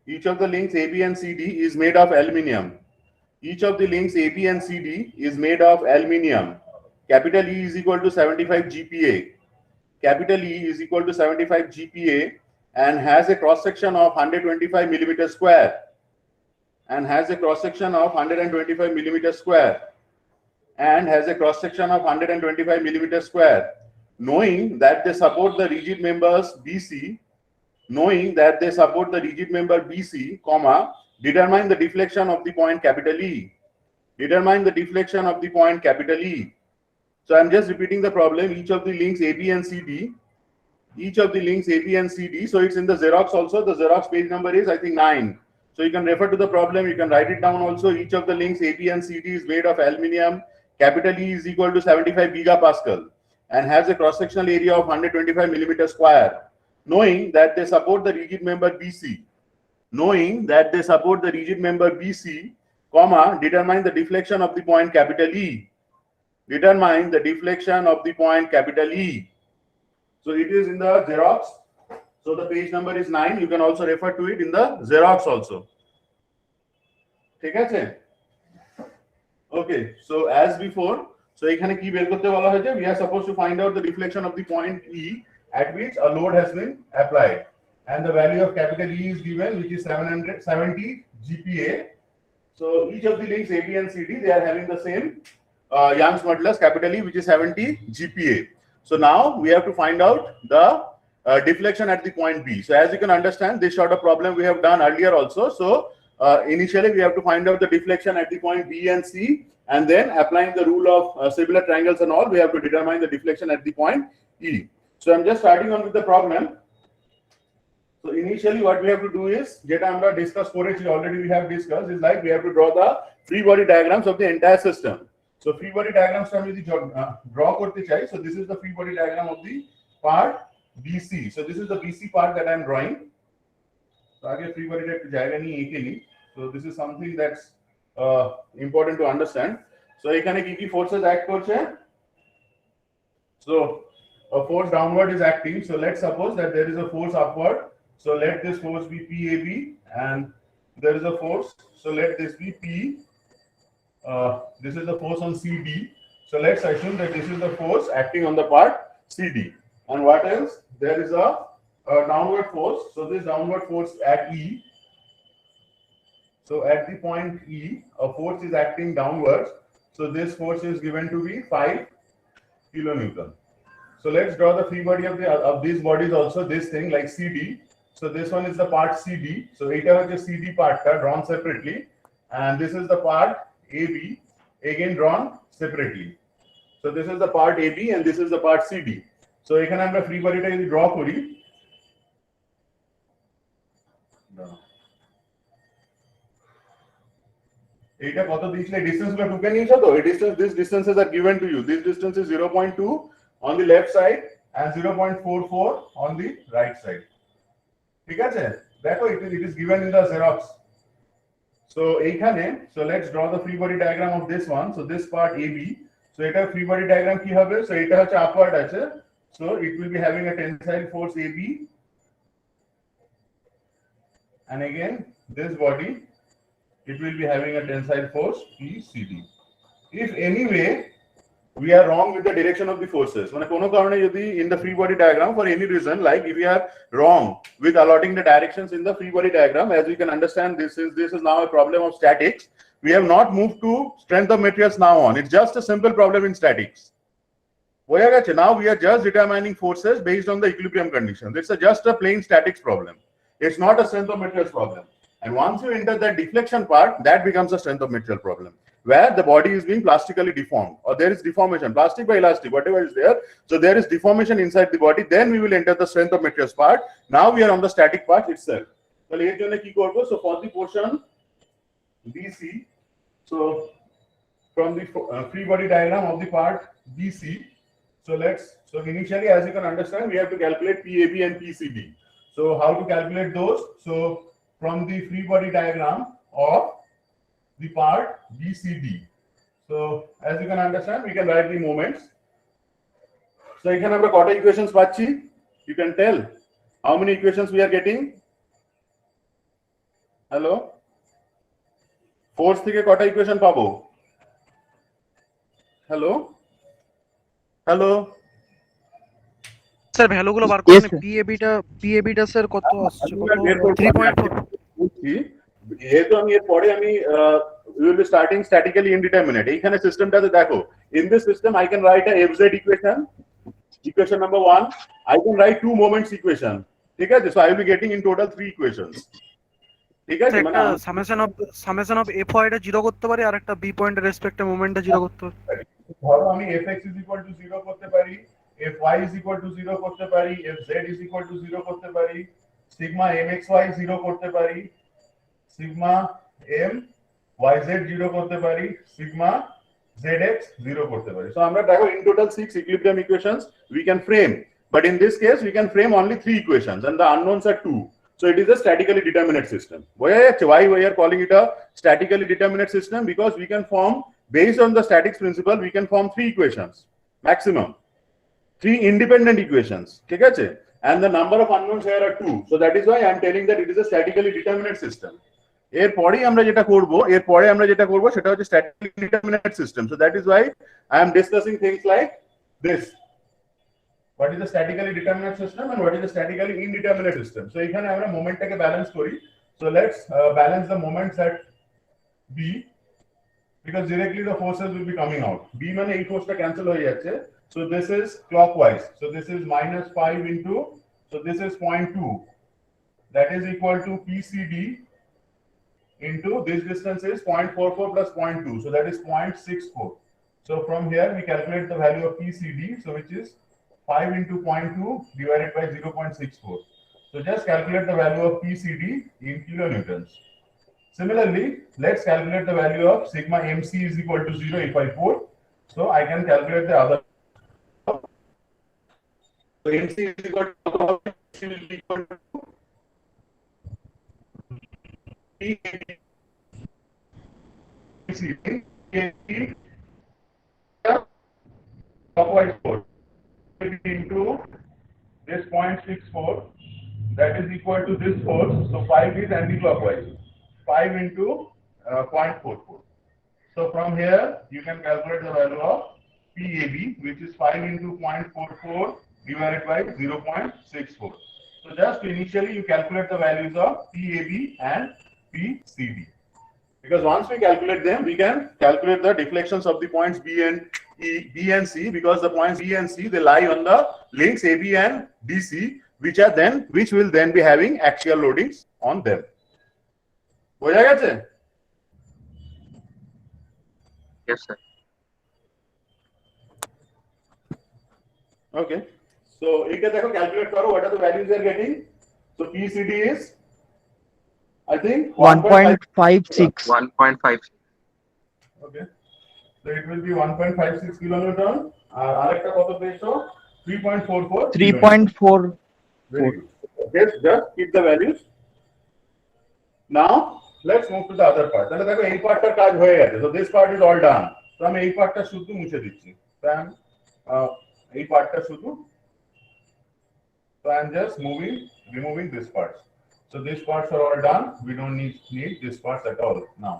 Each of the links AB and CD is made of aluminium. Each of the links AB and CD is made of aluminium. Capital E is equal to 75 GPa. Capital E is equal to 75 GPa and has a cross section of 125 millimeter square. And has a cross section of 125 millimeter square. And has a cross section of 125 millimeter square. Knowing that they support the rigid members BC, comma, determine the deflection of the point capital E. Determine the deflection of the point capital E. So I'm just repeating the problem. Each of the links AB and CD. So it's in the Xerox also. The Xerox page number is, I think, 9. So you can refer to the problem. You can write it down also. Each of the links AB and CD is made of aluminium. Capital E is equal to 75 gigapascal and has a cross-sectional area of 125 millimeter square. Knowing that they support the rigid member BC. Comma, determine the deflection of the point capital E. Determine the deflection of the point capital E. So it is in the Xerox. So the page number is 9. You can also refer to it in the Xerox also. Okay. Okay. So as before, so ekhane ki ber korte bola hoyeche, we are supposed to find out the deflection of the point E at which a load has been applied, and the value of capital E is given, which is 770 GPa. So each of the links AB and CD, they are having the same Young's modulus capital E, which is 70 GPa. So now we have to find out the deflection at the point B. So as you can understand, this sort of problem we have done earlier also. So initially we have to find out the deflection at the point B and C, and then applying the rule of similar triangles and all, we have to determine the deflection at the point E. So I'm just starting on with the problem. So initially what we have to do is, যেটা আমরা discuss করেছি, already we have discussed, is like we have to draw the free body diagrams of the entire system. So free body diagrams আমি যদি draw করতে চাই, so this is the free body diagram of the part BC. So this is the BC part that I am drawing. So আগে free body টা একটু জায়গা নিয়ে এঁকে নিই. So this is something that's important to understand. So এখানে কি কি forces act করছে? So a force downward is acting. So let's suppose that there is a force upward. So let this force be PAB, and there is a force. So let this be P. This is the force on CD. So let's assume that this is the force acting on the part CD. And what else? There is a downward force. So this downward force at E. So at the point E, a force is acting downwards. So this force is given to be 5 kilonewton. So let's draw the free body of these bodies also, this thing like CD. So this one is the part CD. So eta hoche CD part drawn separately, and this is the part AB, again drawn separately. So this is the part AB and this is the part CD. So ekhane amra free body ta jodi draw kori, এটা কত দিয়েছিলে, distance গুলো টুকে নিয়েছো তো? এই distance, this distances are given to you. This distance is 0.2 on the left side and 0.44 on the right side. ঠিক আছে, দেখো it is given in the Xerox. So এইখানে, so let's draw the free body diagram of this one. So this part AB, so এটা free body diagram কি হবে? So এটা হচ্ছে upward আছে, so it will be having a tensile force AB, and again this body, it will be having a tensile force PCD. If anyway we are wrong with the direction of the forces, মানে কোনো কারণে যদি in the free body diagram for any reason, like if we are wrong with allotting the directions in the free body diagram, as you can understand, this is now a problem of statics. We have not moved to strength of materials now on. It's just a simple problem in statics. বোঝা গেছে? Now we are just determining forces based on the equilibrium conditions. It's just a plain statics problem. It's not a strength of materials problem. And once you enter that deflection part, that becomes a strength of material problem, where the body is being plastically deformed, or there is deformation, plastic by elastic, whatever is there. So there is deformation inside the body. Then we will enter the strength of materials part. Now we are on the static part itself. So এর জন্য কি করব? So for the portion BC, so from the free body diagram of the part BC, so initially, as you can understand, we have to calculate PAB and PCD. So how to calculate those? So from the free body diagram of the part BCD. So as you can understand, we can write the moments. So এখানে আমরা কত equations পাচ্ছি? You can tell how many equations we are getting. Hello, force থেকে কটা equation পাবো? Hello hello, sir ভ্যালুগুলো বার Yes, করেন। sir. পিএবিটা sir কত আসছে, কত? বের করবো, আমি 3.4। বলছি, যেহেতু আমি এর পরে আমি we will be starting statically indeterminate, এইখানে সিস্টেমটাতে দেখো, in this system I can write a fz equation number 1, I can write two moments equation, ঠিক আছে? So I will be getting in total 3 equations, ঠিক আছে? স্যার মানে একটা summation of F ওয়াইটা zero করতে পারি, আর একটা বি পয়েন্টের রেসপেক্টে মোমেন্টটা জিরো করতে পারি। ধরো আমি fx is equal to 0 করতে পারি, fy is equal to 0 করতে পারি, fz is equal to 0 করতে পারি, sigma mxy 0 করতে পারি, sigma m yz 0 করতে পারি, sigma zx 0 করতে পারি। So আমরা দেখো in total 6 equilibrium equations we can frame, but in this case we can frame only 3 equations and the unknowns are 2. So it is a statically determinate system. Why we are calling it a statically determinate system? Because we can form, based on the statics principle, we can form 3 equations maximum, 3 independent equations, ঠিক আছে? And the number of unknowns here are 2. So that is why I am telling that it is a statically determinate system. এরপরেই আমরা যেটা করব সেটা হচ্ছে statically determinate system. So that is why I am discussing things like this. What is the statically determinate system and what is the statically indeterminate system? So এখানে আমরা মোমেন্টটাকে balance করি. So let's balance the moments at B, because directly the forces will be coming out. B মানে এই ফোর্সটা cancel হয়ে যাচ্ছে. So this is clockwise. So this is -5 into, so this is 0.2. That is equal to PCD into this distance is 0.44 plus 0.2. So that is 0.64. So from here we calculate the value of PCD. So which is 5 into 0.2 divided by 0.64. So just calculate the value of PCD in kilonewtons. Similarly, let's calculate the value of sigma mc is equal to 0 if I put. So I can calculate the other. So mc is equal to PCD clockwise force into this 0.64, that is equal to this force. So 5 is anti-clockwise. 5 into 0.44. So from here you can calculate the value of PAB, which is 5 into 0.44 divided by 0.64. So just initially you calculate the values of PAB and PCD. Because once we calculate them, we can calculate the deflections of the points B and C, because the points B and C, they lie on the links AB and DC, which will then be having axial loadings on them. বোঝা গেছে? Yes, sir. Okay. So এটা দেখো, calculate করো, what are the values they are getting? So PCD is, I think 1.56. 1.56. Okay. So it will be 1.56 kilonewton. আরেকটা কত পেয়েছো? 3.44. 3.4. Very good. Okay, just keep the values. Now let's move to the other part. তাহলে দেখো এই পার্টটার কাজ হয়ে গেছে. So this part is all done. So আমি এই পার্টটা শুধু মুছে দিচ্ছি. So এই পার্টটা শুধু. So I'm just removing this part. So these parts are all done. We don't need these parts at all now.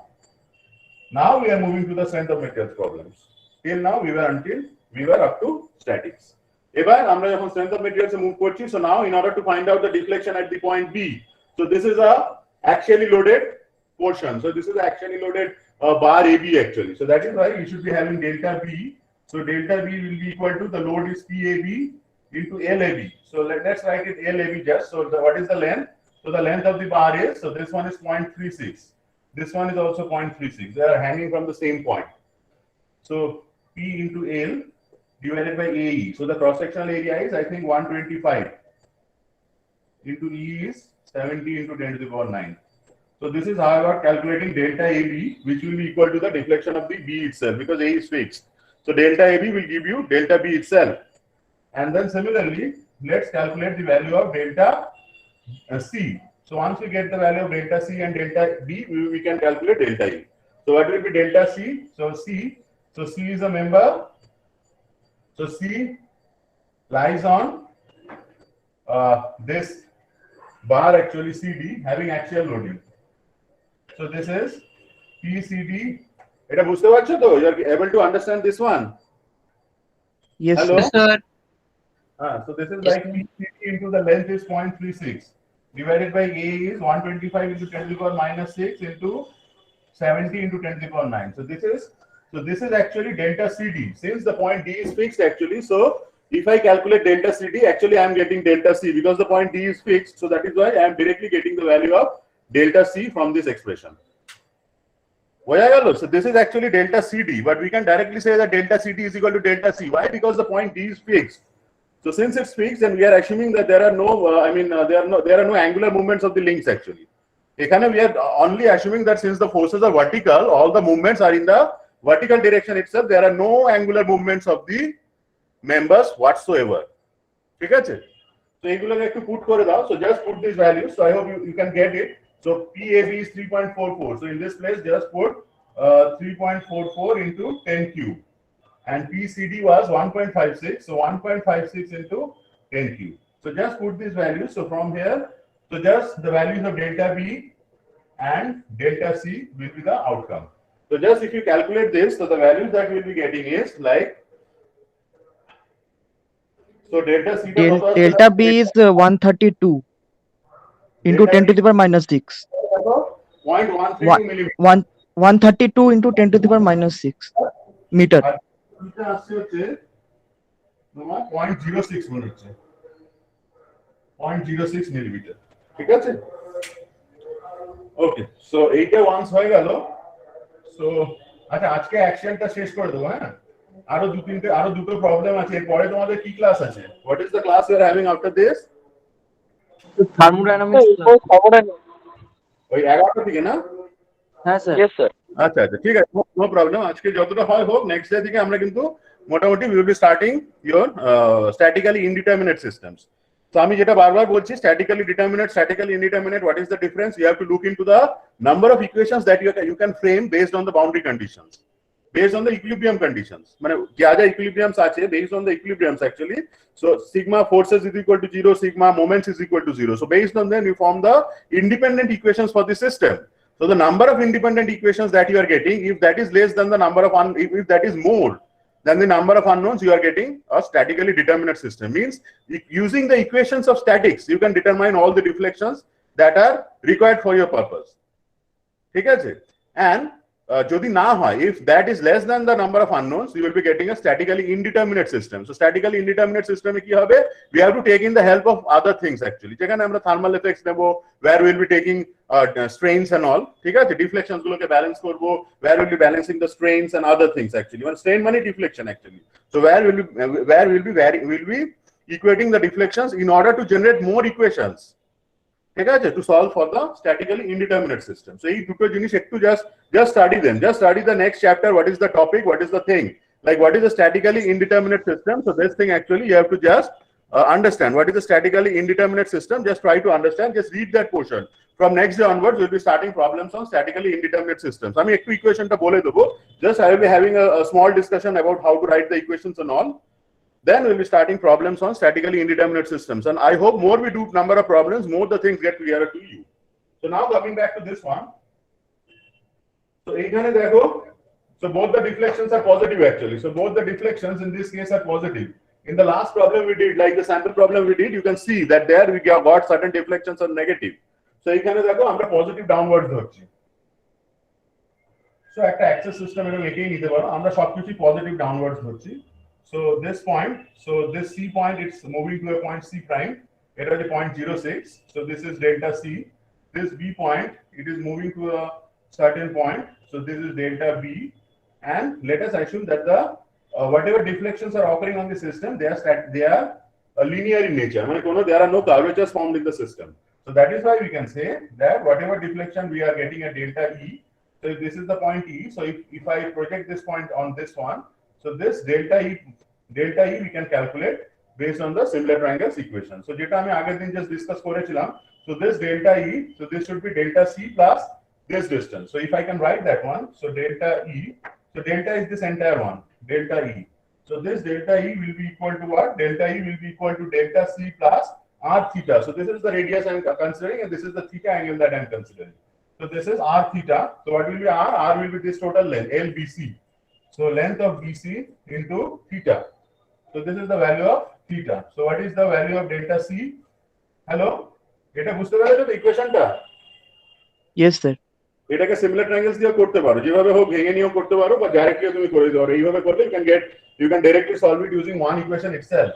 Now we are moving to the strength of materials problems. Till now we were up to statics. এবার আমরা যখন strength of materials move করছি, so now in order to find out the deflection at the point B, so this is a axially loaded portion. So this is axially loaded bar AB actually. So that is why we should be having delta B. So delta B will be equal to, the load is PAB into LAB. So let's write it LAB just. So what is the length? So the length of the bar is, so this one is 0.36. This one is also 0.36. They are hanging from the same point. So P into L divided by AE. So the cross-sectional area is, I think, 125 into E is 70 into 10 to the power 9. So this is how I got calculating delta AB, which will be equal to the deflection of the B itself, because A is fixed. So delta AB will give you delta B itself. And then similarly, let's calculate the value of delta C. So once we get the value of delta C and delta B, we can calculate delta E. So what will be delta C? So C is a member. So C lies on this bar actually CD having axial loading. So this is PCD. এটা বুঝতে পারছো তো? You are able to understand this one? Yes, Hello? sir. sir. So this is like PCD into the length is 0.36 divided by A is 125 into 10 to the power minus 6 into 70 into 10 to the power 9. So this is actually delta CD. Since the point D is fixed actually, so if I calculate delta CD, actually I am getting delta C because the point D is fixed. So that is why I am directly getting the value of delta C from this expression. So this is actually delta CD, but we can directly say that delta CD is equal to delta C. Why? Because the point D is fixed. So since it's fixed, and we are assuming that there are no, there are no angular movements of the links actually. Ekhane we are only assuming that since the forces are vertical, all the movements are in the vertical direction itself. There are no angular movements of the members whatsoever. ঠিক আছে? So এগুলোকে একটু put করে দাও. So just put these values. So I hope you can get it. So PAB is 3.44. So in this place, just put 3.44 into 10 cube. And PCD was 1.56. So 1.56 into 10 cube. So just put these values. So from here, so just the values of delta B and delta C will be the outcome. So just if you calculate this, so the values that we'll be getting is like, so delta C Delta B is 132 into 10 to the power minus 6. 0.132 millimeter. 132 into 10 to the power minus 6 meter. এটা আসছে হচ্ছে তোমার 0.06 মনে হচ্ছে 0.06 millimetre ঠিক আছে okay so এইটা once হয়ে গেল সো আচ্ছা আজকে অ্যাকশনটা শেষ করে দেবো হ্যাঁ আরো দুটো প্রবলেম আছে এরপরে তোমাদের কি ক্লাস আছে what is the class you are having after this Thermodynamics. ওই 11টা থেকে না হ্যাঁ স্যার। Yes, sir. আচ্ছা আচ্ছা ঠিক আছে নো প্রবলেম আজকে যতটা হয় হোক নেক্সট ডে থেকে আমরা কিন্তু মোটামুটি will be starting your statically indeterminate systems তো আমি যেটা বারবার বলছি statically determinate statically indeterminate what is the difference you have to look into the number of equations that you can frame based on the boundary conditions based on the equilibrium conditions মানে যা যা equilibriums আছে based on the equilibriums actually so sigma forces is equal to 0 sigma moments is equal to 0 so based on them you form the independent equations for the system so the number of independent equations that you are getting if that is less than the number of if that is more than the number of unknowns you are getting a statically determinate system means using the equations of statics you can determine all the deflections that are required for your purpose ঠিক আছে and যদি না হয় if that is less than the number of unknowns you will be getting a statically indeterminate system so statically indeterminate system এ কি হবে we have to take in the help of other things actually যেখানে আমরা thermal effects নেব where we will be taking strains and all ঠিক আছে deflections গুলোকে balance করব where we will be balancing the strains and other things actually when strain মানে deflection actually so where will be equating the deflections in order to generate more equations ঠিক আছে to solve for the statically indeterminate system so এই দুটো জিনিস একটু just study them just study the next chapter what is the topic what is the thing like what is a statically indeterminate system so this thing actually you have to just understand what is a statically indeterminate system just try to understand just read that portion from next day onwards we'll be starting problems on statically indeterminate systems আমি একটু ইকুয়েশনটা বলে দেবো just I will be having a small discussion about how to write the equations and all then we'll be starting problems on statically indeterminate systems and I hope more we do number of problems more the things get clearer to you so now coming back to this one so ekhane dekho so both the deflections are positive actually so both the deflections in this case are positive in the last problem we did like the sample problem we did you can see that there we got certain deflections are negative so ekhane dekho amra positive downwards dhorchi so একটা access system এর এটাই নিতে পারো আমরা সবকিছু positive downwards ধরছি so this point so this C point it's moving to a point C prime it is a point 0.06 so this is delta C this B point it is moving to a certain point so this is delta B and let us assume that the whatever deflections are occurring on the system they are linear in nature there are no curvatures formed in the system so that is why we can say that whatever deflection we are getting at delta E so this is the point E so if I project this point on this one so this delta E we can calculate based on the similar triangles equation. So যেটা আমি আগের দিন just discuss করেছিলাম so this delta E so this should be delta C plus this distance. So if I can write that one so delta E so delta is this entire one delta E. So this delta E will be equal to what? Delta E will be equal to delta C plus r theta. So this is the radius I am considering and this is the theta angle that I am considering. So So this is r theta. So what will be r? R will be this total length, LBC. So length of BC into theta. So this is the value of theta. So what is the value of delta C? Hello? এটা বুঝতে পারছো তো ইকুয়েশনটা? Yes, sir. এটাকে similar triangles দিয়ে করতে পারো, যেভাবে হোক ভেঙে নিয়েও করতে পারো বা ডাইরেক্টলি তুমি করে দিতে পারো। এইভাবে করলে you can directly solve it using one equation itself.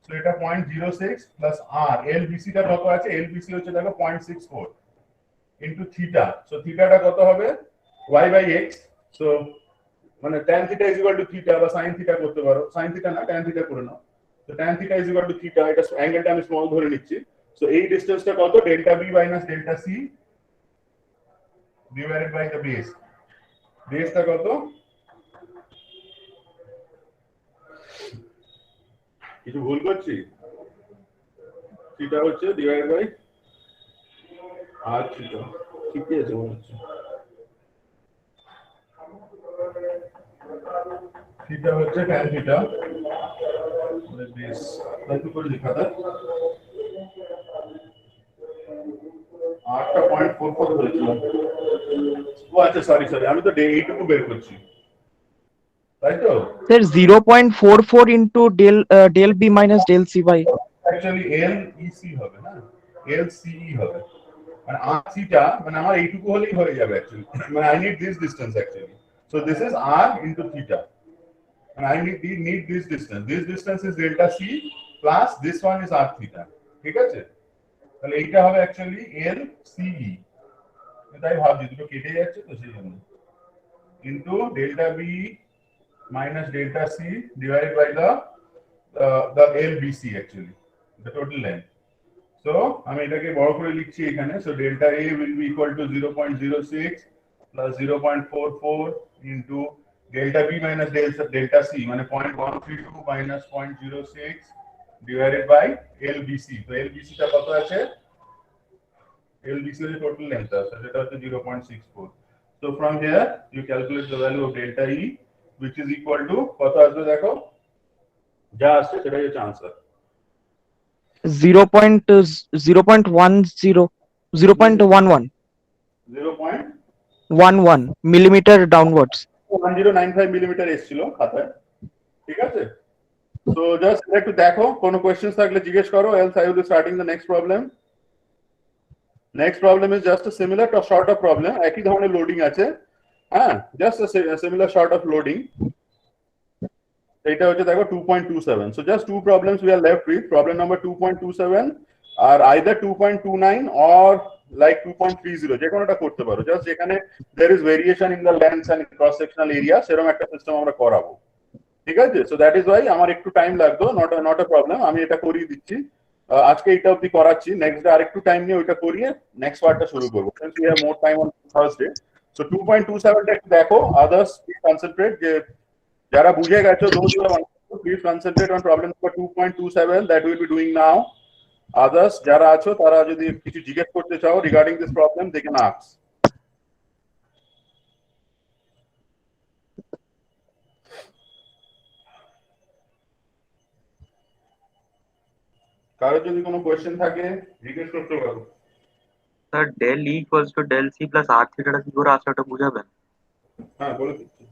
So এটা 0.06 plus r, LBC টা কত আছে? LBC হচ্ছে দেখো 0.64 into theta. So theta টা কত হবে? y by x. So মানে tan theta is equal to theta বা sin theta করতে পারো। sin theta না tan theta করে নাও। So tan theta is equal to theta, এটা অ্যাঙ্গেলটা আমি স্মল ধরে নিচ্ছি। So এই ডিসটেন্সটা কত? Delta b minus delta c divided by the base. বেসটা কত? কিছু ভুল করছি? থিটা হচ্ছে ডিভাইড বাই r থিটা। ঠিকই আছে মনে হচ্ছে। থিটা হচ্ছে tan থিটা মানে বেস। তাই করে লেখা था r টা 0.44 ধরেছিলাম। ও আচ্ছা সরি আমি তো এইটুকু বের করছি। তাই তো? Sir, 0.44 into del B minus del C by. Actually LEC হবে না? LCE হবে। মানে r theta মানে আমার এইটুকু হলেই হয়ে যাবে actually। মানে I need this distance actually. So this is r into theta. And I need this distance. This distance is delta c plus this one is r theta. ঠিক আছে? তাহলে এইটা হবে actually LCE। তাই ভাবছি দুটো কেটে যাচ্ছে তো সেই জন্য। into delta b minus delta c divided by the LBC actually, the total length. So আমি এটাকে বড় করে লিখছি এখানে। So delta A will be equal to 0.06 plus 0.44 into delta B minus delta C মানে 0.132 minus 0.06 divided by LBC. তো LBC টা কত আছে? LBC is the total length, so that is 0.64. So from here you calculate the value of delta E, which is equal to কত আসবে দেখো? যা আসছে সেটাই হচ্ছে आंसर। 0.10 0.11 11 millimeter downwards. 1095 মিলিমিটার এসেছিল খাতায়। ঠিক আছে? So just একটু দেখো কোনো কোশ্চেনস থাকলে জিজ্ঞেস করো, else I will be starting the next problem. Next problem is just a similar to sort of problem, একই ধরনের লোডিং আছে। হ্যাঁ, just a similar sort of loading. এটা হচ্ছে দেখো 2.27. So just two problems we are left with. Problem number 2.27 are either 2.29 or like 2.30, যে কোনোটা করতে পারো। জাস্ট যেখানে there is variation in the length and cross sectional area সেরকম একটা সিস্টেম আমরা করাবো। ঠিক আছে? So that is why আমার একটু টাইম লাগতো, not a problem, আমি এটা করিয়ে দিচ্ছি। আজকে এটা অবধি করাচ্ছি, নেক্সট ডে আরেকটু টাইম নিয়ে ওইটা করিয়ে নেক্সট পার্টটা শুরু করবো। Since we have more time on Thursday. So 2.27 টা একটু দেখো, others please concentrate, যে যারা বুঝে গেছো those who have understood, please concentrate on problem number 2.27 that we will be doing now. Others যারা আছো তারা যদি কিছু জিজ্ঞেস করতে চাও regarding this problem they can ask. কারো যদি কোনো কোশ্চেন থাকে জিজ্ঞেস করতে পারো। Sir del E equals to del C plus R থিটাটা কি করে আসলে ওটা বুঝাবেন? হ্যাঁ বলে দিচ্ছি।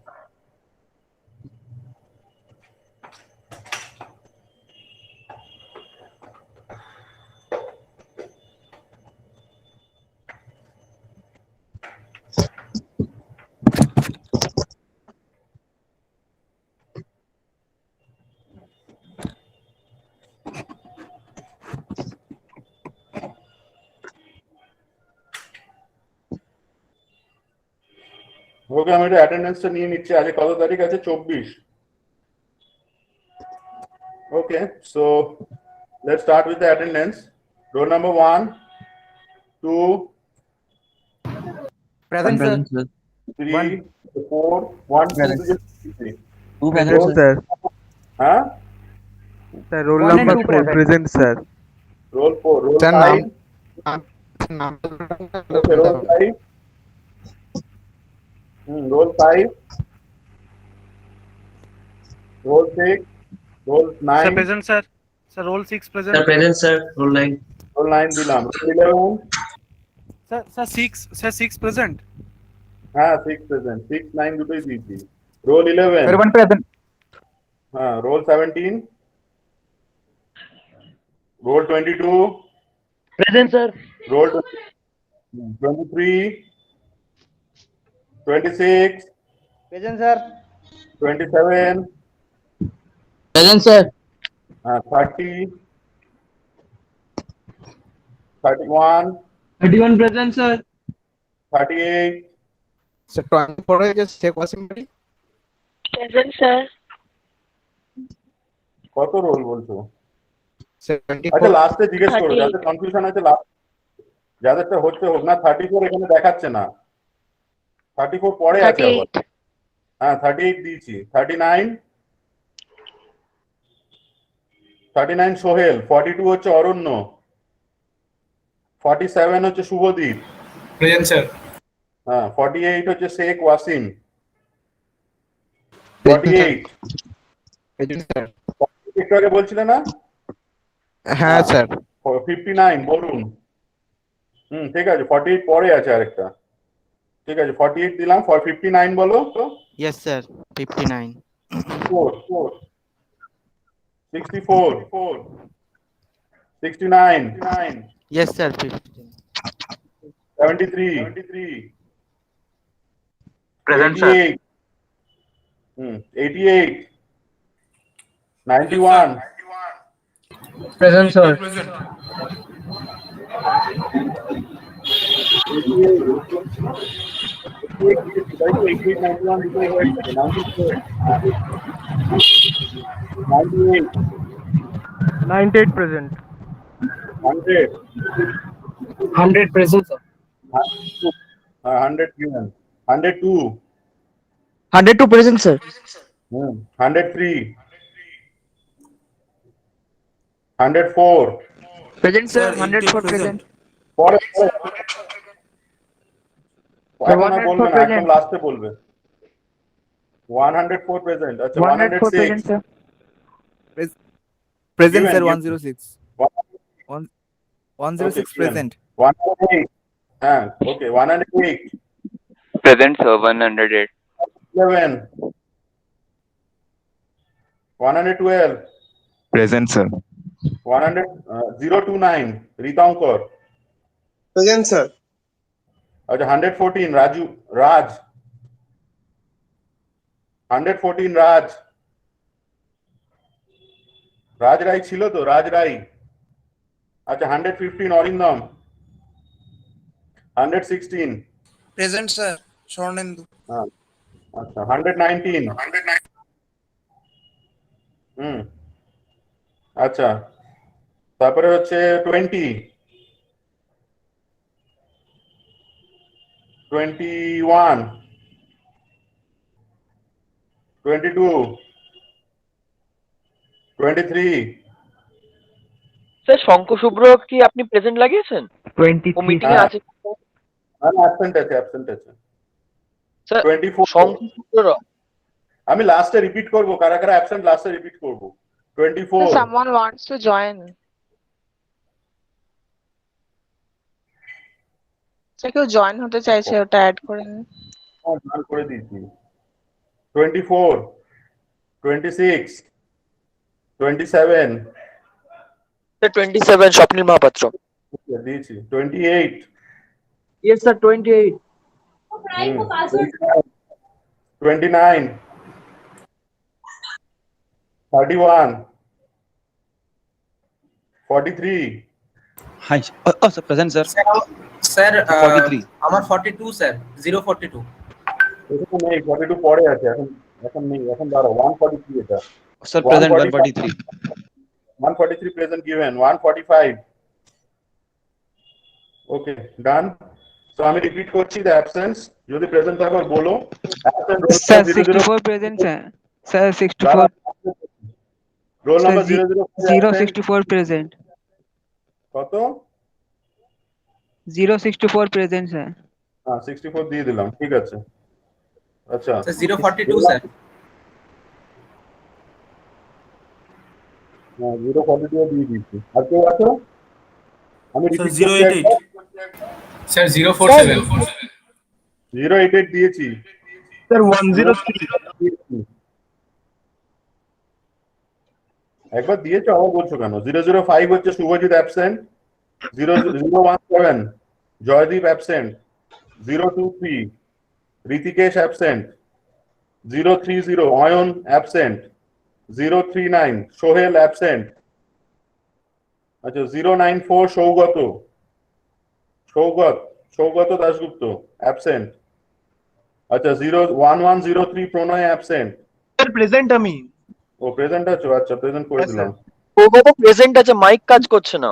ওকে আমি এটা অ্যাটেন্ডেন্সটা নিয়ে নিচ্ছি। আজকে কত তারিখ আছে? 24। Okay, so let's start with the attendance. Roll number 1 2 Present, sir. 3 4 1 2 3 Two present, sir. হ্যাঁ Sir, roll One and number two 4 present. present, sir. roll 4 roll Sir, 5 okay, roll 5 roll 5 roll 6 roll 9 Sir, present, sir. Sir, roll 6 present. Sir, present, sir. Roll 9. roll 9 দিলাম roll 11 sir 6 present. হ্যাঁ 6 present, 6 9 দুটোই দিয়েছি। Roll 11, Sir, one present. হ্যাঁ roll 17, roll 22, Present, sir. Roll 23, 26, Present, sir. 27, Present, sir. 30, 31, 31 present, sir. 38, Sir, 24 is just check washing machine. Present, sir. কত role বলছো? 74. আচ্ছা লাস্টে জিজ্ঞেস করো, 38 যাদের কনফিউশন আছে লাস্ট, যাদেরটা হচ্ছে হোক না। 34 এখানে দেখাচ্ছে না, 34 পরে আছে আবার। 38. হ্যাঁ 38 দিয়েছি। 39, 39 সোহেল, 42 হচ্ছে অরণ্য, 47 হচ্ছে শুভদীপ, Present, sir. হ্যাঁ 48 হচ্ছে শেখ ওয়াসিম, 48 Present, sir. একটু আগে বলছিলে না? হ্যাঁ স্যার। 59 বলুন। ঠিক আছে, 48 পরে আছে আরেকটা। ঠিক আছে 48 দিলাম। 59 বলো তো। Yes, sir. 59. 4 64 69 Yes, sir. 15. 73 Present, sir. 88 88 91 Present, sir. Present. 98 present. 100 100 present, sir. 100 given. 102 102 present, sir. 103 104 Present, sir. 104 present. পরে এখন আর 104 বলবে না, present. একদম লাস্টে বলবে। 104 প্রেজেন্ট। আচ্ছা 104 present, 106 sir. Present, Given, sir. given. 106. 106 Okay, present. 108 হ্যাঁ ওকে 108 Present, sir. 108. 11 112 Present, sir. 100 029 রিতঙ্কর। Present, sir. আচ্ছা 114 রাজ 114 রাজ রাই ছিল তো, রাজ রাই। আচ্ছা 115 অরিন্দম, 116 Present, sir. Shornendu. আচ্ছা 119 আচ্ছা তারপরে হচ্ছে 20 21 22 23 স্যার শঙ্কর শুভ্র কি আপনি প্রেজেন্ট লাগিয়েছেন? 23. ও মিটিং এ হ্যাঁ। আছে। অ্যাবসেন্ট আছে স্যার 24 শঙ্কর শুভ্র আমি লাস্টে রিপিট করব, কারা কারা অ্যাবসেন্ট লাস্টে রিপিট করব। 24 Someone wants to join. কেউ জয়েন হতে চাইছে, ওটা অ্যাড করে নিন। ডান করে দিয়েছি। 24 26 27 স্যার 27 স্বপ্নিল মহাপাত্র। দিয়েছি। 28 yes sir 28 29 31 43 Hi. Oh, sir. Present, sir. Sir, 43. আমার 42, sir. 042. এটা নেই, 42 পরে আছে, এখন নেই, এখন দাঁড়াও। 143 এটা। Sir, present 143. 143 present given, 145 ওকে ডান। তো আমি রিপিট করছি দ্য অ্যাবসেন্স, যদি প্রেজেন্ট থাকো বলো। Absent Sir, 64 present, sir. Sir, 64. Roll number Sir, 00 064 present. কত? 064 present, sir. হ্যাঁ 64 দিয়ে দিলাম, ঠিক আছে। আচ্ছা Sir, 042, sir. হ্যাঁ 042 দিয়ে দিয়েছি। আর কেউ আছো? আমি Sir, রিপিট করছি 088. একবার। Sir, 047. 088 দিয়েছি। স্যার 103 একবার দিয়েছো আবার বলছো কেন? 005 হচ্ছে Subhajit absent, 017 Joydeep absent, 023 Hrishikesh absent, 030 Ayan absent, 039 Sohel absent, আচ্ছা 094 সৌগত দাশগুপ্ত অ্যাবসেন্ট, আচ্ছা 01103 প্রণয় অ্যাবসেন্ট। স্যার প্রেজেন্ট আমি। ও প্রেজেন্ট আছো, আচ্ছা প্রেজেন্ট করে হ্যাঁ, দিলাম। ও বাবা প্রেজেন্ট আছে, মাইক কাজ করছে না।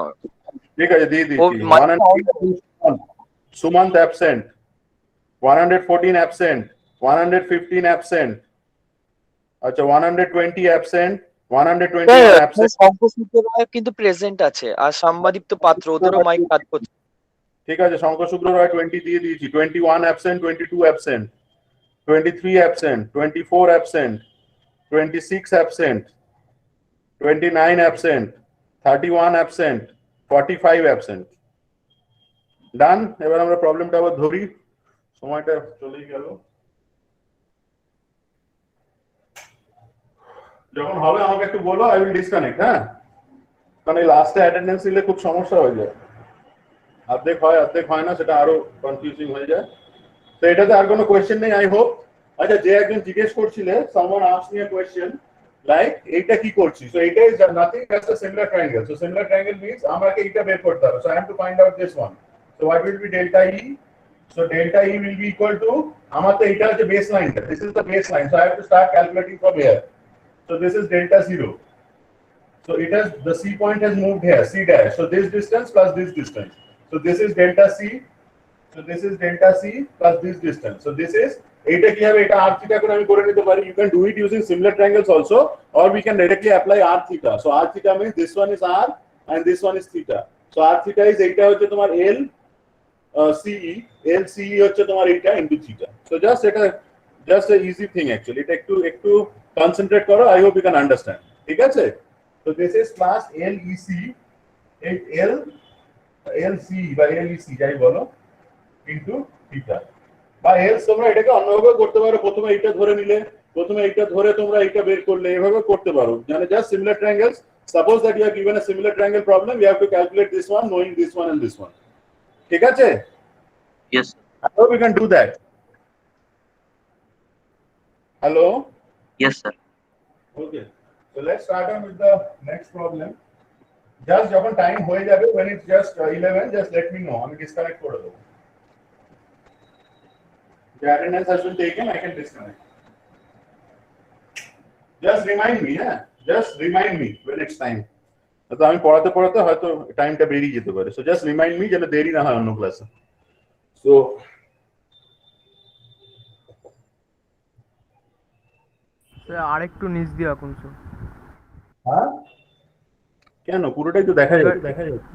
ঠিক আছে দিয়ে ও দিচ্ছি। mic 102 Sumanta absent, 114 absent, 115 absent, আচ্ছা 120 অ্যাবসেন্ট, 121 অ্যাবসেন্ট। শঙ্কর রায় কিন্তু প্রেজেন্ট আছে, আর সাংবাদিক পাত্র ওদেরও মাইক কাজ করছে। ঠিক আছে শঙ্কর শুভ্র রায় 20 দিয়ে দিয়েছি, 21 absent, 22 absent, 23 absent, 24 absent, 26 absent, 29 absent, 31 absent, 45 absent. Done. এবার আমরা প্রবলেমটা আবার ধরি, সময়টা চলেই গেল। যখন হবে আমাকে একটু বলো, আই উইল ডিসকানেক্ট। হ্যাঁ, কারণ এই লাস্টে অ্যাটেন্ডেন্স দিলে খুব সমস্যা হয়ে যায়, অর্ধেক হয় না, সেটা আরো কনফিউজিং হয়ে যায়। তো এটাতে আর কোনো কোয়েশ্চেন নেই আই হোপ। আচ্ছা যে একজন জিজ্ঞেস করছিলে, someone asked me a question like এইটা কি করছি, so এটা is nothing just a similar triangle. So similar triangle means আমাকে এটা বের করতে হবে, so I have to find out this one. So what will be delta E? So delta E will be equal to, আমার তো এটা হচ্ছে baseline, this is the baseline, so I have to start calculating from here. So this is delta 0. So it has, the C point has moved here, C dash. So this distance plus this distance. So this is delta C. So this is delta C plus this distance. So this is, এটা কি হবে, এটা r theta করে আমি করে নিতে পারি। You can do it using similar triangles also, or we can directly apply r theta. So r theta means this one is r and this one is theta. So r theta is এইটা হচ্ছে তোমার L CE, L CE হচ্ছে তোমার এইটা into theta. So just a easy thing actually. এটা একটু concentrate করো, I hope you can understand. ঠিক আছে? So this is plus LEC, LCE বা LEC যাই বলো into theta. বা এলস তোমরা এটাকে অন্যভাবে করতে পারো, প্রথমে এইটা ধরে নিলে, প্রথমে এইটা ধরে তোমরা এইটা বের করলে, এভাবে করতে পারো। মানে just similar triangles, suppose that you are given a similar triangle problem, you have to calculate this one knowing this one and this one. ঠিক আছে? Yes. I hope we can do that. Hello? Yes, sir. Okay. So let's start on with the next problem. Just যখন time হয়ে যাবে, when it's just 11, just let me know. আমি disconnect করে দেবো। The attendance has been taken, I can disconnect. Just remind me, yeah? Just remind me when it's time. তো আমি পড়াতে হয়তো টাইমটা বেরিয়ে যেতে পারে, so just remind me যেন দেরি না হয় অন্য ক্লাসে। So আরেকটু নিচ দিয়ে আঁকুন স্যার। হ্যাঁ কেন, পুরোটাই তো দেখা যাচ্ছে।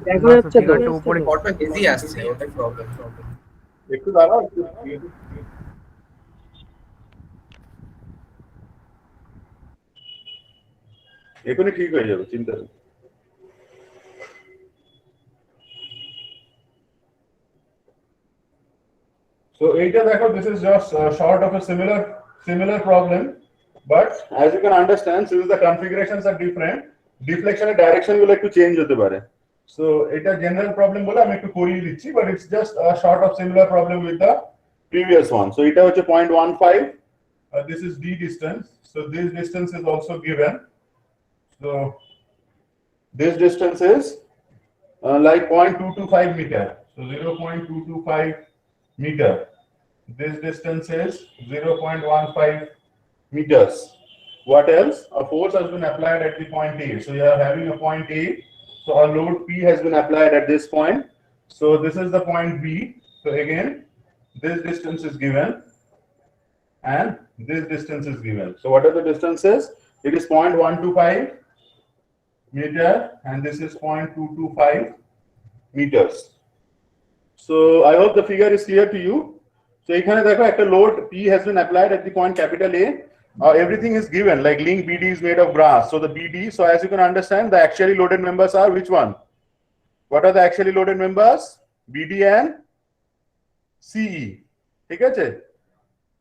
দেখা যাচ্ছে তো উপরে বড়টা হেজি আসছে, ওটাই প্রবলেম। একটু দাঁড়াও, এখনই ঠিক হয়ে যাবে, চিন্তা নেই। So এইটা দেখো, this is just short of a similar problem, but as you can understand, since the configurations are different, deflection এর direction গুলো একটু চেঞ্জ হতে পারে। So এটা general problem বলে আমি একটু করিয়ে দিচ্ছি, but it's just a short of similar problem with the previous one. So এটা হচ্ছে 0.15, this is d distance, so this distance is also given. So this distance is like 0.225 meter, so 0.225 meter. This distance is 0.15 meters. What else? A force has been applied at the point A. So you are having a point A. So a load P has been applied at this point. So this is the point B. So again, this distance is given and this distance is given. So what are the distances? It is 0.125 meter and this is 0.225 meters. So I hope the figure is clear to you. So এখানে দেখো একটা load P has been applied at the point capital A. Everything is given, like link BD is made of brass. So the BD, so as you can understand, the actually loaded members are which one? What are the actually loaded members? BD and CE. ঠিক আছে?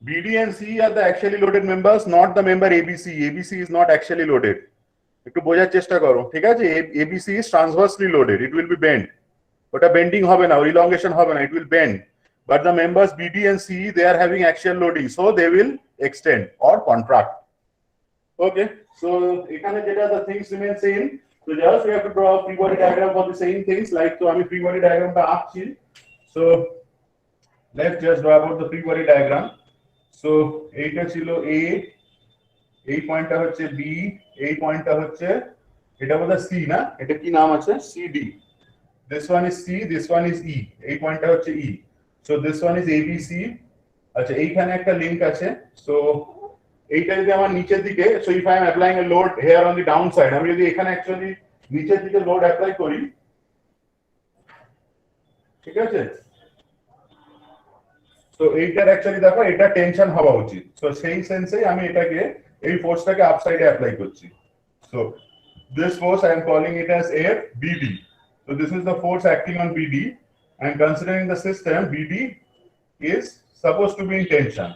BD and CE are the actually loaded members, not the member ABC. ABC is not actually loaded. একটু বোঝার চেষ্টা করো, ঠিক আছে? ABC is transversely loaded. It will be bent. ওটা bending হবে না, elongation হবে না, it will bend. But the members BD and CE, they are having axial loading, so they will extend or contract. Okay, so এখানে যেটা the things remain same. So just we have to draw a free body diagram for the same things. Like তো আমি free body diagram টা আঁকছি. So let's just draw about the free body diagram. So এইটা ছিল A, এই পয়েন্টটা হচ্ছে B, এই পয়েন্টটা হচ্ছে এটা বোধহয় C না, এটা কি নাম আছে? CD. This one is C, this one is E. এই পয়েন্টটা হচ্ছে E. So this one is ABC. আচ্ছা এইখানে একটা লিংক আছে. So এইটা যদি আমার নিচের দিকে, so if I am applying a load here on the downside, আমি যদি এখানে অ্যাকচুয়ালি নিচের দিকে লোড অ্যাপ্লাই করি, ঠিক আছে? So এইটার অ্যাকচুয়ালি দেখো এটা টেনশন হওয়া উচিত। So সেই সেন্সে আমি এটাকে এই ফোর্সটাকে আপসাইডে অ্যাপ্লাই করছি। So this force I am calling it as FBD. So this is the force acting on BD, and considering the system, BD is supposed to be in tension.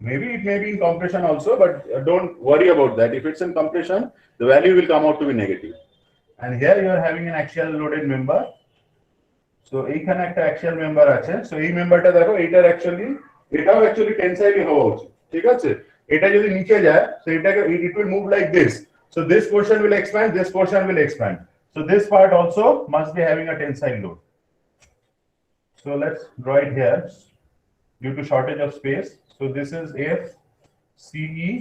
Maybe it may be in compression also, but don't worry about that. If it's in compression, the value will come out to be negative. And here you are having an axial loaded member. So এইখানে একটা axial member আছে. So এই মেম্বারটা দেখো, এটার এটাও actually tensile হওয়া উচিত, ঠিক আছে? এটা যদি নিচে যায়, so এটাকে it will move like this. So this portion will expand, this portion will expand. So this part also must be having a tensile load. So let's draw it here due to shortage of space. So this is FCE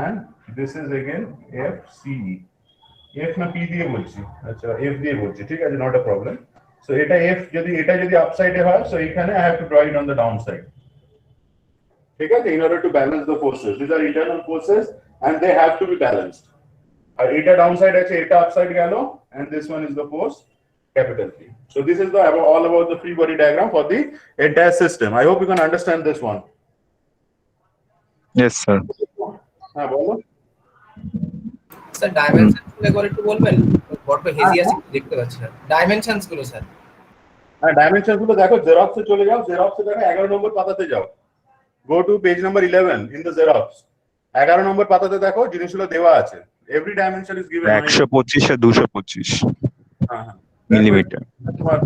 and this is again FCE. F na P দিয়ে বলছি, আচ্ছা F দিয়ে বলছি, ঠিক আছে, not a problem. So এটা এটা যদি upside এ হয়, so এখানে I have to draw it on the downside. ঠিক আছে, in order to balance the forces. These are internal forces and they have to be balanced. আর এটা downside আছে, এটা upside গেল, and this one is the force capital P. So this is all about the free body diagram for the entire system. I hope you can understand this one. Yes, sir. হ্যাঁ বলো। Sir dimensions গুলো একবার একটু বলবেন? বড় hazy আছে দেখতে পাচ্ছি না। ডাইমেনশনস গুলো স্যার। হ্যাঁ ডাইমেনশনস গুলো দেখো, জেরক্সে চলে যাও, জেরক্সে দেখো 11 নম্বর পাতাতে যাও। Go to page number 11 in the Xerox. 11 নম্বর পাতাতে দেখো জিনিসগুলো দেওয়া আছে। Every dimension is given. 125 আর 225 হ্যাঁ মিলিমিটার। তোমার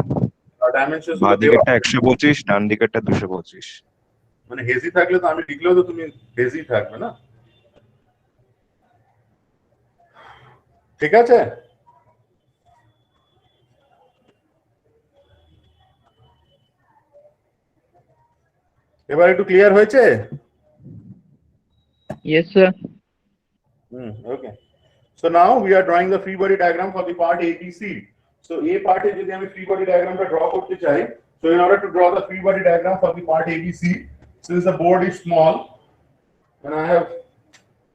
ডাইমেনশনস বাঁ দিকেরটা 125, ডান দিকেরটা 225। মানে হেজি থাকলে তো আমি লিখলেও তো তুমি হেজি থাকবে না, ঠিক আছে? এবার একটু ক্লিয়ার হয়েছে? Yes, sir. Okay. So now we are drawing the free body diagram for the part ABC. So A part is যদি আমি free body diagram টা draw করতে চাই, so in order to draw the free body diagram for the part ABC, since the board is small and I have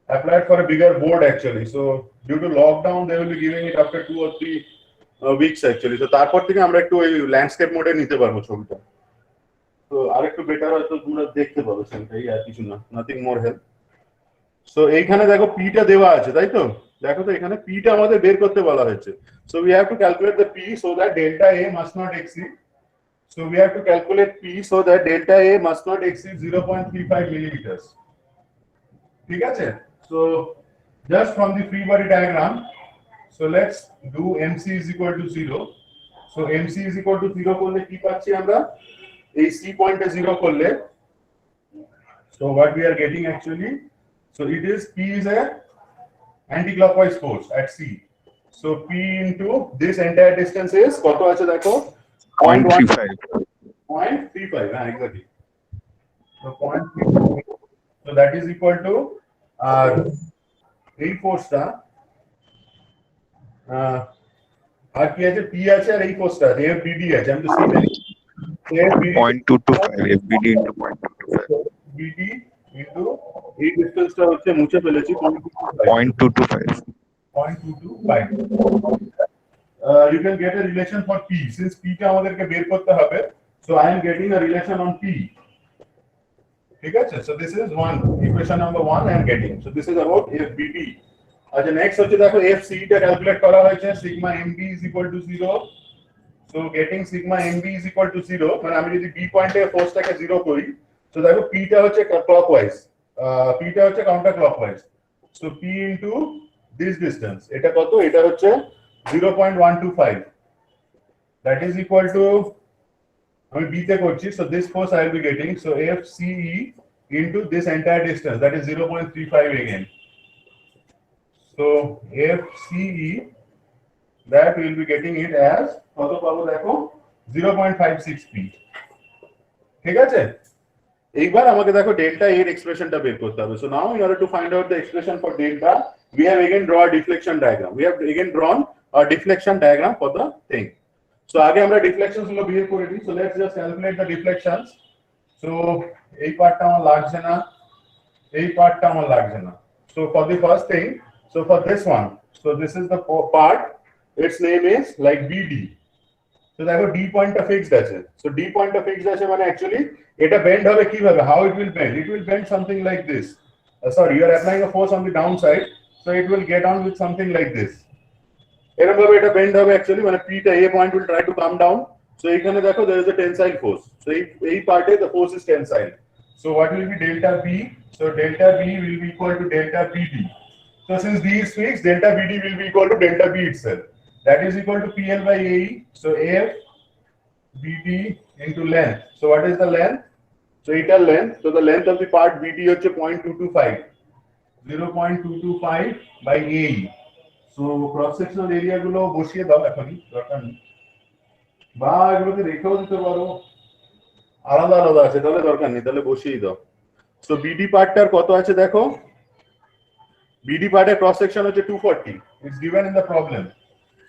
applied for a bigger board actually, so due to lockdown they will be giving it after 2 or 3 weeks actually. So তারপর থেকে আমরা একটু ওই landscape মোডে নিতে পারবো ছবিটা, তো আরেকটু বেটার হয়তো তোমরা দেখতে পাবে সেটাই, আর কিছু না, নাথিং মোর হেল্প। সো এইখানে দেখো পি টা দেওয়া আছে, তাই তো? দেখো তো এখানে পি টা আমাদের বের করতে বলা হয়েছে। So we have to calculate the P so that delta a must not exceed, so we have to calculate P so that delta a must not exceed 0.35 মিলিমিটারস, ঠিক আছে? So just from the free body diagram, so let's do mc is equal to 0. So mc is equal to 0 করলে কি পাচ্ছি আমরা? এই c পয়েন্টে 0 করলে, so what we are getting actually, so it is P is a anti-clockwise force at C. So P into this entire distance is কত আছে দেখো? 0.35. 0.35, exactly. So 0.35. So that is equal to এই ফোর্সটা আর কি আছে? P আছে আর এই ফোর্সটা আছে, FBD আছে, আমি তো C জানি। 0.225 FBD into 0.225. BD into এই ডিসটেন্সটা হচ্ছে মুছে ফেলেছি 0.225. 0.225. You can get a relation for P. Since P টা আমাদেরকে বের করতে হবে, so I am getting a relation on P. ঠিক আছে? So this is one equation number 1 I am getting. So this is about FBD. আচ্ছা next হচ্ছে দেখো FC টা ক্যালকুলেট করা হয়েছে, sigma MB is equal to 0. So getting sigma mb is equal to 0, মানে আমি যদি b পয়েন্টে ফোর্সটাকে 0 করি, so দেখো p টা হচ্ছে clockwise, p টা হচ্ছে counter clockwise, so p into this distance, এটা কত, এটা হচ্ছে 0.125, that is equal to, আমি b তে করছি, so this force I will be getting, so fce into this entire distance, that is 0.35 again, so fce, that we will be getting it as কত পাবো দেখো 0.56 p, ঠিক আছে। এইবার আমাকে দেখো ডেল্টা এর এক্সপ্রেশনটা বের করতে হবে। So now in order to find out the expression for delta, we have again draw a deflection diagram. We have again drawn a deflection diagram for the thing. So আগে আমরা deflections গুলো বের করে দিই। So let's just calculate the deflections. So এই পার্টটা আমার লাগছে না, এই পার্টটা আমার লাগছে না। So for the first thing, so for this one, so this is the part, its name is like BD. So দেখো D পয়েন্টটা ফিক্সড আছে। So D পয়েন্টটা ফিক্সড আছে মানে অ্যাকচুয়ালি এটা বেন্ড হবে কিভাবে, how it will bend, it will bend something like this. Sorry, you are applying a force on the downside, so it will get on with something like this. এরকম ভাবে এটা bend হবে actually, মানে P টা A point will try to come down. So এখানে দেখো there is a tensile force. So এই পার্টে the force is tensile. So what will be delta B? So delta B will be equal to delta BD. So since D is fixed, delta BD will be equal to delta B itself. That is equal to PL by AE. So F BD into length. So what is the length? So এটা length. So the length of the part BD হচ্ছে 0.225. 0.225 by AE. So cross sectional area গুলো বসিয়ে দাও এখনই, দরকার নেই। বা এগুলোকে রেখেও দিতে পারো, আলাদা আলাদা আছে তাহলে দরকার নেই, তাহলে বসিয়ে দাও। So BD পার্টটার কত আছে দেখো, BD পার্টের ক্রস সেকশন হচ্ছে 240, it's given in the problem.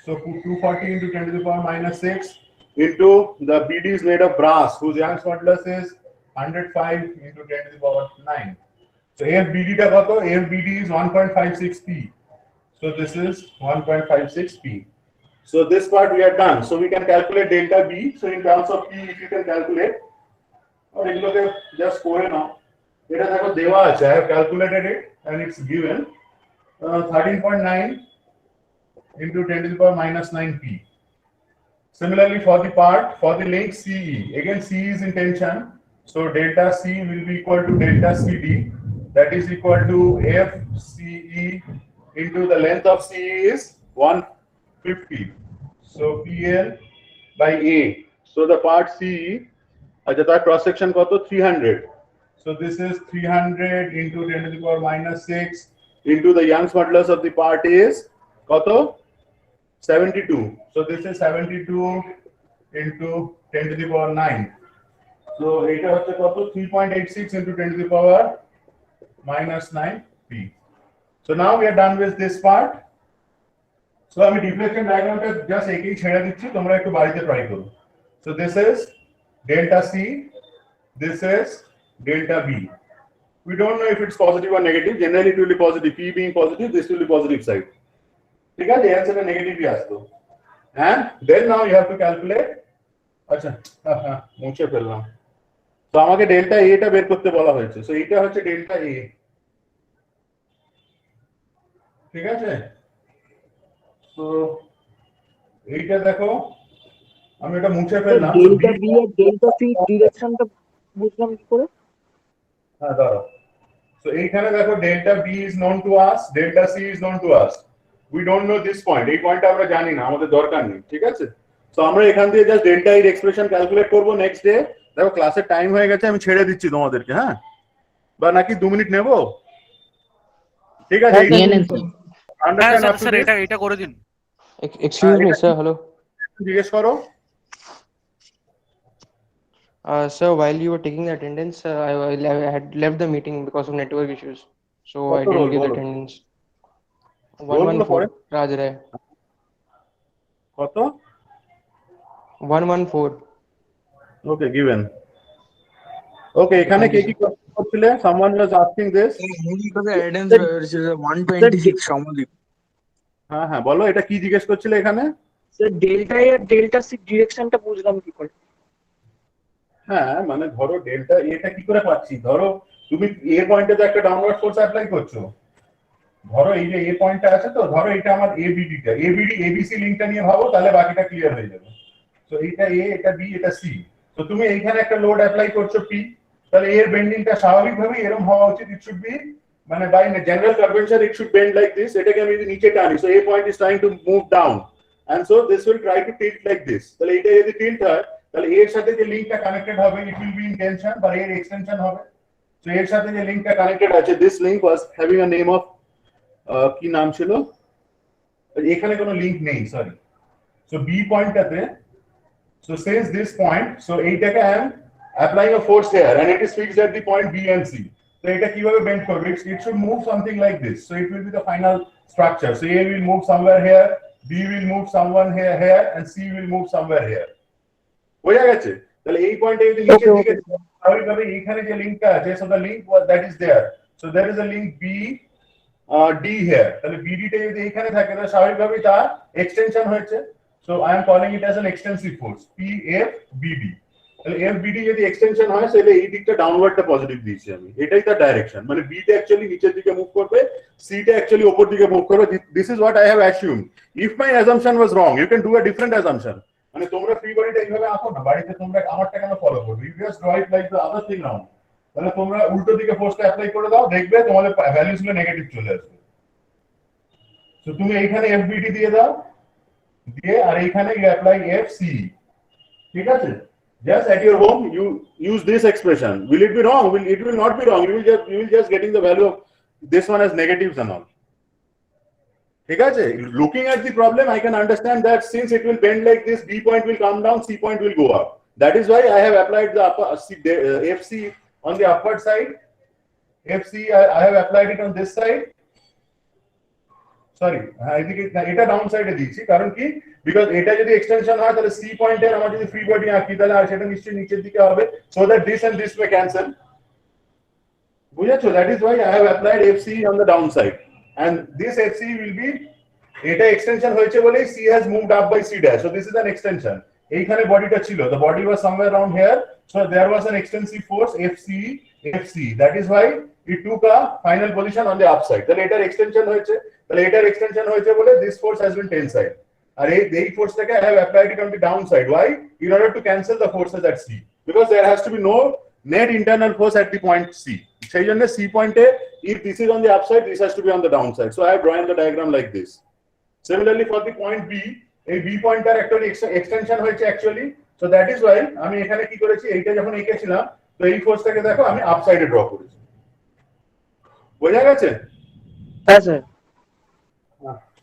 So 240 into 10 to the power minus 6 into the BD is made of brass whose Young's modulus is 105 into 10 to the power 9. So AFBD ta koto, AFBD is 1.56 p. So this is 1.56 p. So this part we are done. So we can calculate delta B. So in terms of p, if you can calculate, or eguloke just kore naw, eta dekho dewa ache, I have calculated it and it's given 13.9 into 10 to the power minus 9 p. Similarly for the part, for the length CE, again C is in tension, so delta C will be equal to delta CD, that is equal to FCE into the length of CE is 150, so PL by A. So the part CE, that cross section koto 300, so this is 300 into 10 to the power minus 6 into the Young's modulus of the part is koto 72. So this is 72 into 10 to the power 9. So এটা হচ্ছে কত 3.86 into 10 to the power minus 9 p. So now we are done with this part. So আমি deflection diagramটা just একেই ছেড়ে দিচ্ছি, তোমরা একটু বাড়িতে ট্রাই করো। So this is delta C, this is delta B. We don't know if it's positive or negative. Generally it will be positive. P being positive, this will be positive side. ঠিক আছে, অ্যান্সারটা নেগেটিভই আসতো। And then now you have to calculate, আচ্ছা মুছে ফেললাম। তো আমাকে delta এ টা বের করতে বলা হয়েছে। সো এইটা হচ্ছে ডেল্টা এ, ঠিক আছে। তো এইটা দেখো আমি এটা মুছে ফেললাম। ডেল্টা বি আর ডেল্টা সি ডিরেকশনটা বুঝলাম কি করে? হ্যাঁ দাঁড়াও। সো এইখানে দেখো delta B is known to us, delta C is known to us. We don't know this point. এই পয়েন্টটা আমরা জানি না, আমাদের দরকার নেই, ঠিক আছে। সো আমরা এখান থেকে জাস্ট ডেল্টা এর এক্সপ্রেশন ক্যালকুলেট করব নেক্সট ডে। দেখো ক্লাসের টাইম হয়ে গেছে, আমি ছেড়ে দিচ্ছি তোমাদেরকে, হ্যাঁ, বা নাকি 2 মিনিট নেব? ঠিক আছে, হ্যাঁ স্যার এটা করে দিন। এক্সকিউজ মি স্যার, হ্যালো জিজ্ঞেস করো। sir, while you were taking the attendance, I had left the meeting because of network issues, so I didn't give the attendance. 114 Raj Ray. কত? 114. Okay, given. Okay, এখানে কে কি করছিলে? Someone was asking this. হ্যাঁ হ্যাঁ বলো, এটা কি জিজ্ঞেস করছিলে এখানে? স্যার ডেল্টা এ আর ডেল্টা সি ডিরেকশনটা বুঝলাম কি করে? হ্যাঁ মানে ধরো ডেল্টা এটা কি করে পাচ্ছি, ধরো তুমি এ পয়েন্টে তো একটা ডাউনওয়ার্ড ফোর্স অ্যাপ্লাই করছো, ধরো এই যে এ পয়েন্টটা আছে, তো ধরো এটা আমার এবিডি টা, এবিডি এবিসি লিংকটা নিয়ে ভাবো, তাহলে বাকিটা ক্লিয়ার হয়ে যাবে। সো এটা এ, এটা বি, এটা সি। তো তুমি এইখানে একটা লোড অ্যাপ্লাই করছো পি, তাহলে এর বেন্ডিংটা স্বাভাবিকভাবেই এরকম হওয়া উচিত। ইট শুড বি, মানে by general convention it should bend like this. এটাকে আমি যদি নিচে টানি, so a point is trying to move down and so this will try to tilt like this. তাহলে এটা যদি টিল্ট হয়, তাহলে এর সাথে যে লিংকটা কানেক্টেড হবে ইট উইল বি ইন টেনশন, বা এর এক্সটেনশন হবে। সো এর সাথে যে লিংকটা কানেক্টেড আছে, this link was having a name of, কি নাম ছিল, এখানে কোনো লিংক নেই, সরি। সো বি পয়েন্টটাতে, so since this point, so এইটাকে I am applying a force here and it is fixed at the point B and C. So এটা কিভাবে বেন্ড করবে? It should move something like this. So it will be the final structure. So A will move somewhere here, B will move someone here and C will move somewhere here. বোঝা গেছে? তাহলে এই পয়েন্টে যদি নিচের দিকে স্বাভাবিকভাবে এইখানে যে লিংকটা আছে, so the link was that is there. So there is a link B D here. তাহলে BD টা যদি এইখানে থাকে, তাহলে স্বাভাবিকভাবেই তার এক্সটেনশন হয়েছে। So I am calling it as an extensive force, PFBD. তাহলে FBD যদি এক্সটেনশন হয়, তাহলে এই দিকটা ডাউনওয়ার্ডটা পজিটিভ দিয়েছি আমি, এটাই তার ডাইরেকশন। মানে B টা অ্যাকচুয়ালি নিচের দিকে মুভ করবে, C টা অ্যাকচুয়ালি উপর দিকে মুভ করবে। This is what I have assumed. If my assumption was wrong, you can do a different assumption. মানে তোমরা ফ্রি বডিটা এইভাবে আঁকো না, বাড়িতে তোমরা আমারটা কেন ফলো করবে? You just draw it like the other thing now. তাহলে তোমরা উল্টো দিকে ফোর্সটা অ্যাপ্লাই করে দাও, দেখবে তোমাদের ভ্যালুস গুলো নেগেটিভ চলে আসবে। তো তুমি এইখানে FBD দিয়ে দাও, দিয়ে আর এইখানে ইউ অ্যাপ্লাই FC, ঠিক আছে? Just at your home you use this expression. Will it be wrong? It will not be wrong. You will just getting the value of this one as negatives and all. ঠিক আছে? Looking at the problem, I can understand that since it will bend like this, B point will come down, C point will go up. That is why I have applied the FC on the upward side. FC I have applied it on this side. Sorry, হ্যাঁ এদিকে এটা down সাইডে দিয়েছি, কারণ কি? Because এটা যদি extension হয়, তাহলে সি পয়েন্টের আমার যদি ফ্রি বডি আঁকি, তাহলে আর সেটা নিশ্চয়ই নিচের দিকে হবে, so that this end this may cancel. বুঝেছো? That is why I have applied FC on the down side and this FC will be, এটা এক্সটেনশন হয়েছে বলেই C has moved up by C dash, so this is an extension. এইখানে বডিটা ছিল, the body was somewhere around here, so there was an extensive force FC, that is why it took a final position on the upside. তাহলে এটার extension হয়েছে, তাহলে এটার extension হয়েছে বলে this force has been tensile, আর এই ফোর্সটাকে I have applied it on the downside. Why? In order to cancel the forces at C, because there has to be no net internal force at the point C. সেই জন্য C পয়েন্টে, if this is on the upside, this has to be on the downside. So I have drawn the diagram like this. Similarly for the point B, এই B পয়েন্টটার actually extension হয়েছে actually, so that is why আমি এখানে কি করেছি, এইটা যখন এঁকেছিলাম, তো এই ফোর্সটাকে দেখো আমি আপসাইডে ড্র করেছি। বোঝা গেছে? হ্যাঁ স্যার।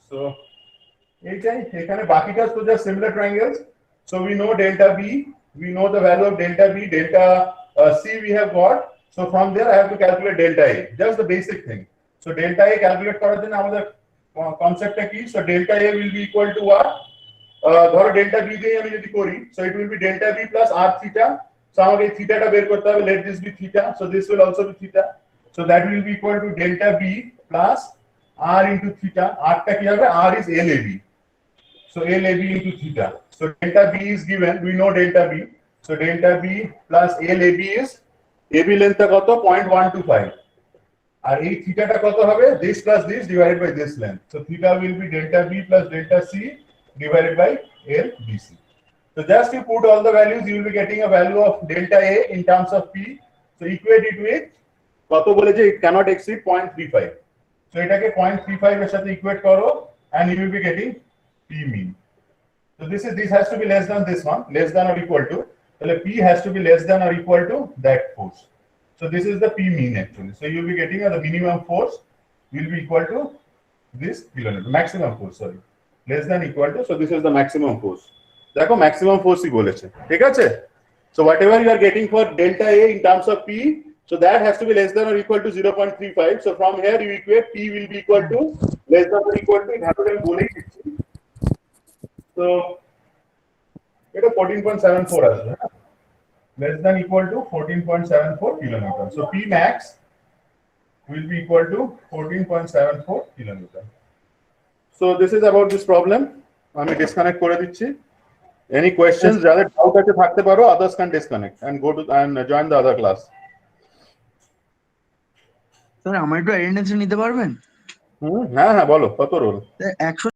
সো এইটাই, এখানে বাকিটা তো just similar triangles. So we know delta B, we know the value of delta B, delta C we have got. So from there I have to calculate delta A, just the basic thing. So delta A calculate করার জন্য আমাদের কনসেপ্টটা কি? So delta A will be equal to R, ধরো delta B দিয়ে আমি যদি করি, so it will be delta B plus R theta. So আমাকে এই থিটাটা বের করতে হবে, let this be theta, so this will also be theta. So that will be equal to delta B plus R into theta. R ta ki hobe? R is LAB. So LAB into theta. So delta B is given. We know delta B. So delta B plus LAB is, AB length ta koto? 0.125. Ar ei theta ta koto hobe? This plus this divided by this length. So theta will be delta B plus delta C divided by LBC. So just you put all the values, you will be getting a value of delta A in terms of P. So equate it with কত বলেছে, it cannot exceed 0.35. So এটাকে 0.35 এর সাথে equate করো and you will be getting P mean. So this has to be less than this one, less than or equal to, তাহলে P has to be less than or equal to that force. So this is the P mean actually. So you will be getting the minimum force will be equal to this kilonewton, maximum force, sorry, less than equal to, so this is the maximum force. দেখো maximum ফোর্সই বলেছে, ঠিক আছে? So whatever you are getting for delta A in terms of P, so that has to be less than or equal to 0.35. So from here you equate P will be equal to less than or equal to, so এটা 14.74 আসবে, less than equal to 14.74 kilonewton. So P max will be equal to 14.74 kilonewton. So this is about this problem. আমি disconnect করে দিচ্ছি. Any questions? যাদের doubt আছে থাকতে পারো, others can disconnect and go to and join the other class. Sir আমার একটু attendance নিতে পারবেন? হ্যাঁ হ্যাঁ বলো, কত রোল? 100